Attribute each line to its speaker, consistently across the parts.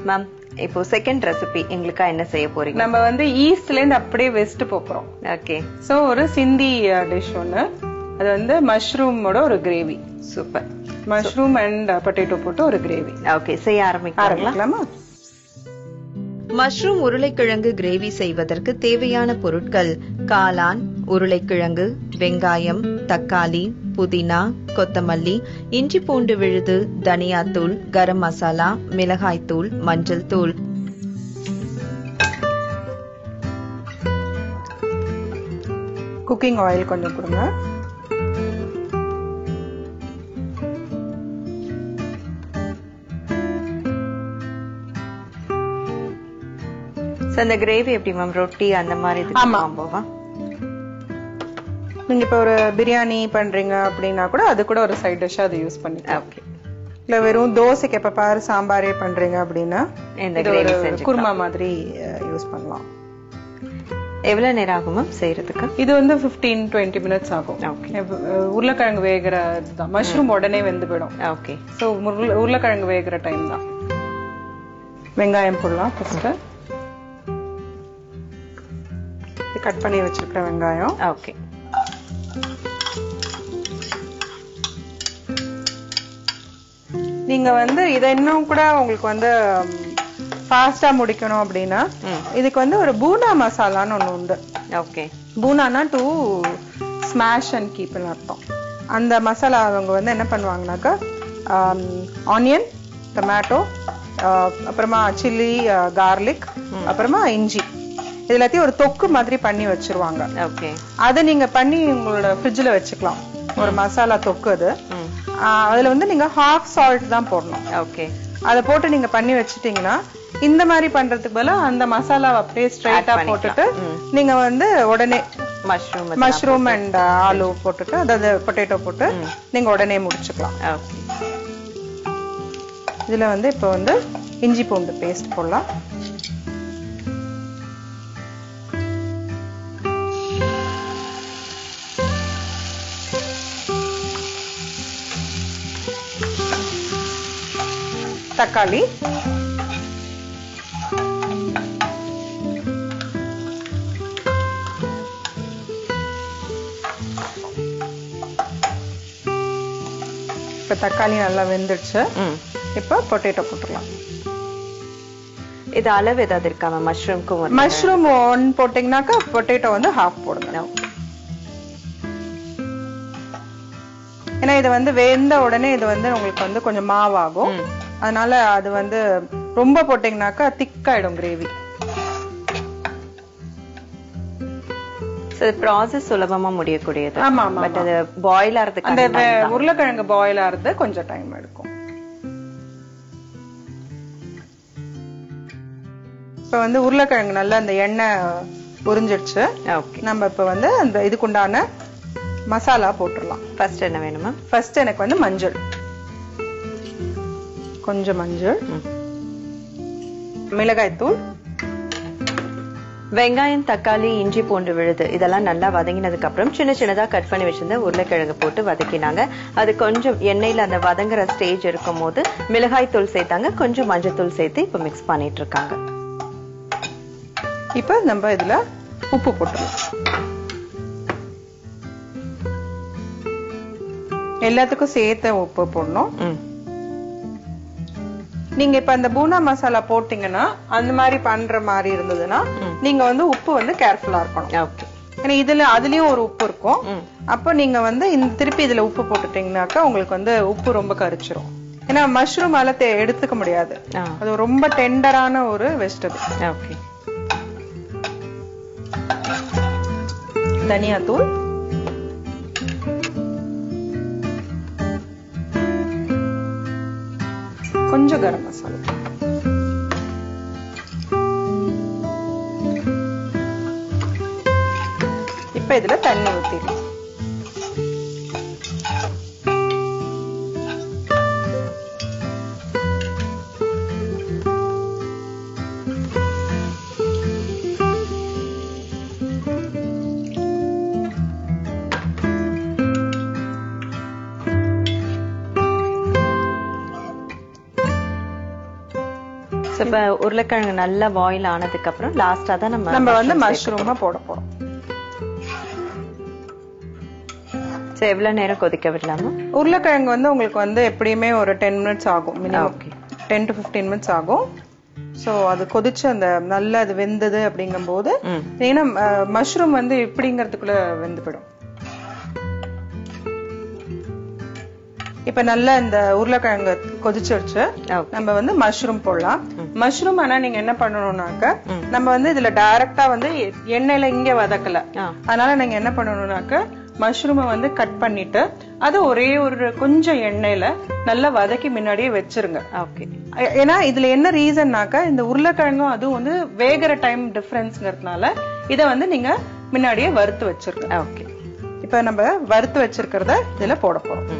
Speaker 1: Ma'am இப்போ second recipe எங்களுக்கா என்ன செய்ய போறீங்க?
Speaker 2: நம்ம வந்து ஈஸ்ட்ல இருந்து அப்படியே வெஸ்ட் போறோம்.
Speaker 1: ஓகே.
Speaker 2: சோ ஒரு சிந்தி டிஷ் ஒன்னு, அது வந்து மஷ்ரூமோட ஒரு gravy.
Speaker 1: Super.
Speaker 2: Mushroom and potato போட்டு ஒரு கிரேவி.
Speaker 1: ஓகே, செய்ய ஆரம்பிக்கலாமா? மஷ்ரூம் உருளைக்கிழங்கு கிரேவி செய்வதற்கு தேவையான பொருட்கள்: காளான், உருளைக்கிழங்கு, வெங்காயம், தக்காளி, புதினா, கொத்தமல்லி, இஞ்சி பூண்டு விழுது, தனியாத்தூள், கரம் மசாலா, மிளகாய் தூள், மஞ்சள் தூள்.
Speaker 2: குக்கிங் ஆயில் கொஞ்சம் கொடுங்க.
Speaker 1: அந்த கிரேவி எப்படி மேம்? ரொட்டி அந்த மாதிரி காம்போவா?
Speaker 2: நீங்க இப்ப ஒரு பிரியாணி பண்றீங்க அப்படின்னா கூட அது கூட ஒரு சைட் டிஷ்ஷா அது யூஸ் பண்ணிக்கலாம்.
Speaker 1: ஓகே.
Speaker 2: இல்ல வெறும் தோசைக்கு எப்ப பாரு சாம்பாரே பண்றீங்க அப்படின்னா
Speaker 1: இந்த கிரேவி செஞ்சு
Speaker 2: குருமா மாதிரி யூஸ் பண்ணலாம்.
Speaker 1: எவ்வளவு நேரம் ஆகும் மேம் செய்யறதுக்கு?
Speaker 2: இது வந்து 15-20 மினிட்ஸ் ஆகும். உருளைக்கிழங்கு வேகிற இதுதான். மஷ்ரூம் உடனே வெந்து போயிடும்.
Speaker 1: ஓகே.
Speaker 2: சோ உருளைக்கிழங்கு வேகிற டைம் தான். வெங்காயம் போடலாம் ஃபர்ஸ்ட். கட் பண்ணி வச்சிருக்கிற வெங்காயம்.
Speaker 1: ஓகே.
Speaker 2: நீங்க வந்து இதை இன்னும் கூட உங்களுக்கு வந்து ஃபாஸ்டா முடிக்கணும் அப்படின்னா இதுக்கு வந்து ஒரு பூனா மசாலான்னு ஒண்ணு உண்டு.
Speaker 1: ஓகே.
Speaker 2: பூனானா டு ஸ்மாஷ் அண்ட் கீப்னு அர்த்தம். அந்த மசாலா அவங்க வந்து என்ன பண்ணுவாங்கன்னாக்கா ஆனியன், டொமேட்டோ, அப்புறமா சில்லி, கார்லிக், அப்புறமா இஞ்சி, இது எல்லாத்தையும் ஒரு தொக்கு மாதிரி பண்ணி வச்சிருவாங்க.
Speaker 1: ஓகே.
Speaker 2: அதை நீங்க பண்ணி உங்களோட ஃப்ரிட்ஜ்ல வச்சுக்கலாம். ஒரு மசாலா தொக்கு அது. அதுல வந்து நீங்க ஹாஃப் சால்ட் தான் போடணும்.
Speaker 1: ஓகே.
Speaker 2: அதை போட்டு நீங்க பண்ணி வச்சிட்டீங்கன்னா இந்த மாதிரி பண்றதுக்கு பதிலா அந்த மசாலாவை அப்படியே ஸ்ட்ரைட்டா போட்டுட்டு நீங்க வந்து உடனே மஷ்ரூம் அண்ட் ஆலு போட்டுட்டு, அதாவது பொட்டேட்டோ போட்டு நீங்க உடனே முடிச்சுக்கலாம். இதுல வந்து இப்ப வந்து இஞ்சி பூண்டு பேஸ்ட் போடலாம். தக்காளி, இப்ப தக்காளி நல்லா வெந்துடுச்சு. இப்ப பொட்டேட்டோ போட்டுடலாம்.
Speaker 1: இது அளவு ஏதாவது இருக்காம? மஷ்ரூம்க்கு
Speaker 2: மஷ்ரூம் 1 போட்டீங்கன்னாக்கா பொட்டேட்டோ வந்து ஹாஃப் போடுங்க. ஏன்னா இது வந்து வெந்த உடனே இது வந்து உங்களுக்கு வந்து கொஞ்சம் மாவாகும். அதனால அது வந்து ரொம்ப போட்டீங்கன்னாக்கா திக்காயிடும் கிரேவி.
Speaker 1: ப்ராசஸ் சுலபமா முடியக்கூடியது.
Speaker 2: ஆமா ஆமா.
Speaker 1: பட் அது பாயில் ஆறதுக்கு,
Speaker 2: அந்த உருளைக்கிழங்கு பாயில் ஆறது கொஞ்சம் டைம் எடுக்கும். இப்ப வந்து உருளைக்கிழங்கு நல்லா அந்த எண்ணெய் உறிஞ்சிடுச்சு. நம்ம இப்ப வந்து அந்த இதுக்குண்டான மசாலா போட்டுடலாம்.
Speaker 1: ஃபர்ஸ்ட் என்ன வேணுமா?
Speaker 2: ஃபர்ஸ்ட் எனக்கு வந்து மஞ்சள், கொஞ்சம் மஞ்சள், மிளகாய் தூள்,
Speaker 1: வெங்காயம், தக்காளி, இஞ்சி பூண்டு விழுது இதெல்லாம் நல்லா வதங்கினதுக்கு அப்புறம் சின்ன சின்னதா கட் பண்ணி வச்சிருந்த உருளைக்கிழங்கு போட்டு வதக்கினாங்க. அது கொஞ்சம் எண்ணெயில அந்த வதங்குற ஸ்டேஜ் இருக்கும் போது மிளகாய் தூள் சேர்த்தாங்க, கொஞ்சம் மஞ்சள் தூள் சேர்த்து இப்ப மிக்ஸ் பண்ணிட்டு இருக்காங்க.
Speaker 2: இப்ப நம்ம இதுல உப்பு போட்டுடலாம். எல்லாத்துக்கும் சேர்த்து உப்பு போடணும். நீங்க இப்ப அந்த பூனா மசாலா போட்டீங்கன்னா அந்த மாதிரி பண்ற மாதிரி இருந்ததுன்னா நீங்க வந்து உப்பு வந்து கேர்ஃபுல்லா இருக்கணும். ஏன்னா இதுல அதுலயும் ஒரு உப்பு இருக்கும். அப்ப நீங்க வந்து திருப்பி இதுல உப்பு போட்டுட்டீங்கன்னாக்கா உங்களுக்கு வந்து உப்பு ரொம்ப கரிச்சிரும். ஏன்னா மஷ்ரூம் அலத்தை எடுத்துக்க முடியாது. அது ரொம்ப டெண்டரான ஒரு வெஜிடபிள். தனியா தூள், கொஞ்சம் கரம் மசாலா, இப்ப இதுல தண்ணி ஊத்திடலாம்.
Speaker 1: இப்ப உருளைக்கிழங்கு நல்லா பாயில் ஆனதுக்கு அப்புறம் லாஸ்டா தான் நம்ம வந்து
Speaker 2: மஷ்ரூமா போட போறோம்.
Speaker 1: எவ்வளவு நேரம் கொதிக்க விடலாமா?
Speaker 2: உருளைக்கிழங்கு வந்து உங்களுக்கு வந்து எப்படியுமே ஒரு 10 மினிட்ஸ் ஆகும், மினிமம் 10 to 15 மினிட்ஸ் ஆகும். சோ அது கொதிச்சு அந்த நல்லா அது வெந்தது அப்படிங்கும் போது, ஏன்னா மஷ்ரூம் வந்து இப்படிங்கிறதுக்குள்ள வெந்து போயிடும். இப்ப நல்லா இந்த உருளைக்கிழங்கு கொதிச்சிருச்சு, நம்ம வந்து மஷ்ரூம் போடலாம். மஷ்ரூம் ஆனா நீங்க என்ன பண்ணணும்னாக்க, நம்ம வந்து இதுல டைரக்டா வந்து எண்ணெயில இங்க வதக்கல, அதனால நீங்க என்ன பண்ணணும்னாக்க மஷ்ரூமை வந்து கட் பண்ணிட்டு அது ஒரே ஒரு கொஞ்சம் எண்ணெயில நல்லா வதக்கி முன்னாடியே வச்சிருங்க. ஏன்னா இதுல என்ன ரீசன்னாக்க, இந்த உருளைக்கிழங்கும் அதுவும் வந்து வேகிற டைம் டிஃபரன்ஸ்ங்கிறதுனால இத வந்து நீங்க முன்னாடியே வறுத்து வச்சிருங்க. இப்ப நம்ம வறுத்து வச்சிருக்கிறத இதுல போட போறோம்.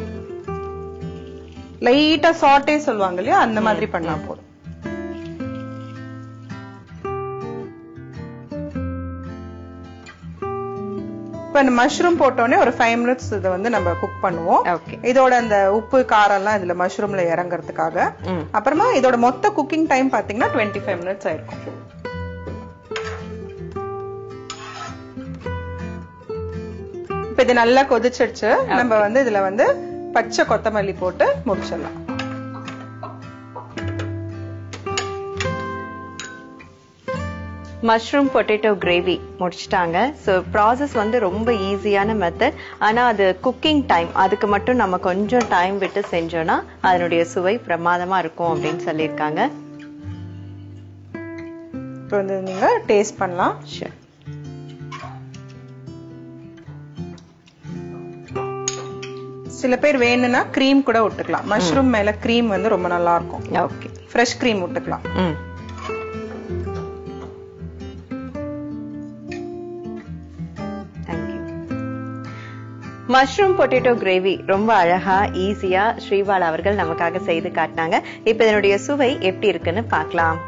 Speaker 2: லைட்டா சாட்டே சொல்லுவாங்க இல்லையா, அந்த மாதிரி பண்ணா போதும். இப்ப இந்த மஷ்ரூம் போட்டோடனே ஒரு 5 மினிட்ஸ் இதை வந்து நம்ம குக் பண்ணுவோம். இதோட அந்த உப்பு காரம் எல்லாம் இதுல மஷ்ரூம்ல இறங்குறதுக்காக. அப்புறமா இதோட மொத்த குக்கிங் டைம் பாத்தீங்கன்னா 25 மினிட்ஸ் ஆயிருக்கும். இப்ப இது நல்லா கொதிச்சிடுச்சு, நம்ம வந்து இதுல வந்து பச்சை கொத்தமல்லி போட்டு முடிச்சிடலாம்.
Speaker 1: மஷ்ரூம் பொட்டேட்டோ கிரேவி முடிச்சிட்டாங்க. ஸோ ப்ராசஸ் வந்து ரொம்ப ஈஸியான மெத்தட். ஆனா அது குக்கிங் டைம், அதுக்கு மட்டும் நம்ம கொஞ்சம் டைம் விட்டு செஞ்சோம்னா அதனுடைய சுவை பிரமாதமா இருக்கும் அப்படின்னு சொல்லியிருக்காங்க.
Speaker 2: இப்போ வந்து நீங்க டேஸ்ட் பண்ணலாம். சில பேர் வேணும்னா கிரீம் கூட விட்டுக்கலாம். மஷ்ரூம் மேல கிரீம் வந்து ரொம்ப நல்லா இருக்கும்.
Speaker 1: ஓகே,
Speaker 2: ஃப்ரெஷ் கிரீம் விட்டுக்கலாம்.
Speaker 1: மஷ்ரூம் பொட்டேட்டோ கிரேவி ரொம்ப அழகா ஈஸியா ஸ்ரீபாலா அவர்கள் நமக்காக செய்து காட்டினாங்க. இப்ப இதனுடைய சுவை எப்படி இருக்குன்னு பார்க்கலாம்.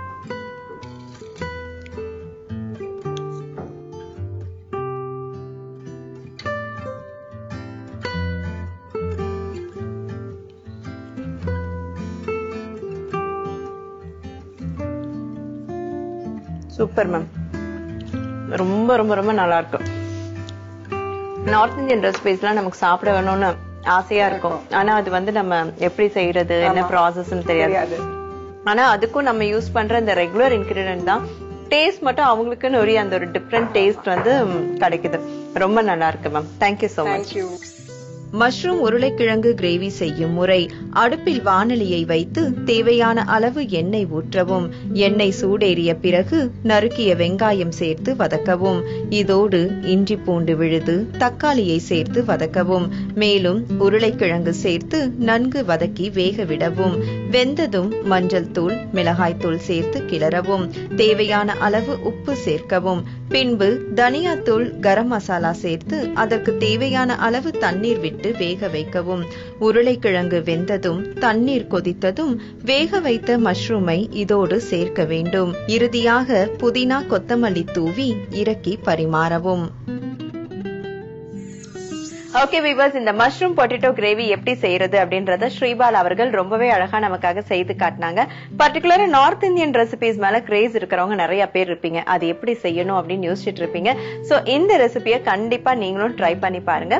Speaker 1: சூப்பர் மேம், ரொம்ப ரொம்ப ரொம்ப நல்லா இருக்கும். நார்த் இந்தியன் ரெசிபிஸ்லாம் நமக்கு சாப்பிட வேணும்னு ஆசையா இருக்கும், ஆனா அது வந்து நம்ம எப்படி செய்யறது, என்ன ப்ராசஸ்ன்னு தெரியாது. ஆனா அதுக்கும் நம்ம யூஸ் பண்ற இந்த ரெகுலர் இன்கிரிடியன்ட் தான் டேஸ்ட் மட்டும் அவங்களுக்குன்னு ஒரு அந்த ஒரு டிஃப்ரெண்ட் டேஸ்ட் வந்து கிடைக்குது. ரொம்ப நல்லா இருக்கு ma'am. Thank you so much. Mushroom உருளைக்கிழங்கு கிரேவி செய்யும் முறை: அடுப்பில் வாணலியை வைத்து தேவையான அளவு எண்ணெய் ஊற்றவும். எண்ணெய் சூடேறிய பிறகு நறுக்கிய வெங்காயம் சேர்த்து வதக்கவும். இதோடு இஞ்சி பூண்டு விழுது, தக்காளியை சேர்த்து வதக்கவும். மேலும் உருளைக்கிழங்கு சேர்த்து நன்கு வதக்கி வேக விடவும். வெந்ததும் மஞ்சள் தூள், மிளகாய் தூள் சேர்த்து கிளறவும். தேவையான அளவு உப்பு சேர்க்கவும். பின்பு தனியாத்தூள், கரம் மசாலா சேர்த்து அதற்கு தேவையான அளவு தண்ணீர் விட்டு வேக வைக்கவும். உருளைக்கிழங்கு வெந்ததும் தண்ணீர் கொதித்ததும் வேக வைத்த மஷ்ரூமை இதோடு சேர்க்க வேண்டும். இறுதியாக புதினா, கொத்தமல்லி தூவி இறக்கி பரிமாறவும். ஓகே வீவர்ஸ், இந்த மஷ்ரூம் பொட்டேட்டோ கிரேவி எப்படி செய்யறது அப்படின்றத ஸ்ரீபாலா அவர்கள் ரொம்பவே அழகா நமக்காக செய்து காட்டினாங்க. பர்டிகுலரா நார்த் இந்தியன் ரெசிபிஸ் மேல கிரேஸ் இருக்கிறவங்க நிறைய பேர் இருப்பீங்க, அது எப்படி செய்யணும் அப்படின்னு யோசிச்சுட்டு இருப்பீங்க. சோ இந்த ரெசிபியை கண்டிப்பா நீங்களும் ட்ரை பண்ணி பாருங்க.